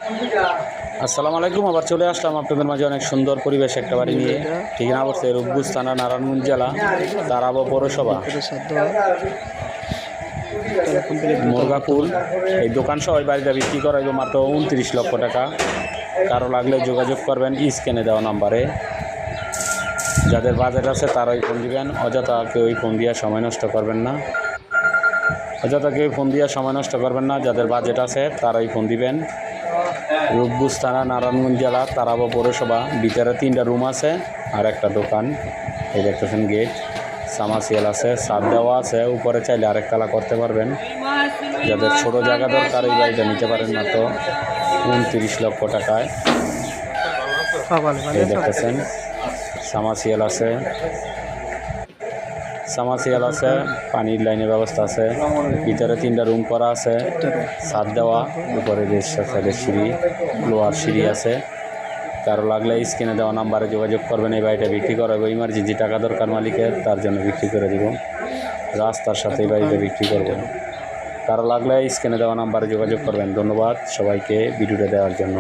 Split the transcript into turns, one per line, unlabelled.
আসসালামু আলাইকুম। আবার চলে আসলাম আপনাদের মাঝে অনেক সুন্দর পরিবেশ একটা বাড়ি নিয়ে। ঠিকানা পড়ছে রূপগঞ্জ থানা, নারায়ণগঞ্জ জেলা, তারাবো পৌরসভা, মুরগাপুর। এই দোকান সহ এই বাড়িটা বিক্রি করা হইব মাত্র 29 লক্ষ টাকা। কারো লাগলে যোগাযোগ করবেন স্ক্যানে দেওয়া নাম্বারে। যাদের বাজেট আছে তারাই ফোন দিবেন, অযথা কেউ ফোন দিয়ে সময় নষ্ট করবেন না। যাদের বাজেট আছে তারাই ফোন দিবেন। রূপগঞ্জ থানা, নারায়ণগঞ্জ জেলা, তারাবো পৌরসভা। ভিতরে 3টা রুম আছে আর একটা দোকান। এই দেখতেছেন গেট, সামাসিয়াল আছে, ছাদ দেওয়া আছে। উপরে চাইলে আরেক তালা করতে পারবেন। যাদের ছোট জায়গা দরকার এই বাড়িটা নিতে পারেন মাত্র 29 লক্ষ টাকায়। এই দেখতেছেন সামাসিয়াল আছে, পানির লাইনের ব্যবস্থা আছে। ভিতরে 3টা রুম করা আছে, ছাদ দেওয়া। উপরে সাইডের সিঁড়ি, লোহার সিঁড়ি আছে। কারো লাগলে স্ক্রিনে দেওয়া নাম্বারে যোগাযোগ করবেন। এই বাড়িটা বিক্রি করা হবে, ইমার্জেন্সি টাকা দরকার মালিকের, তার জন্য বিক্রি করে দিব। রাস্তার সাথে এই বাড়িটা বিক্রি করব। কারো লাগলে স্ক্রিনে দেওয়া নাম্বারে যোগাযোগ করবেন। ধন্যবাদ সবাইকে ভিডিওটা দেওয়ার জন্য।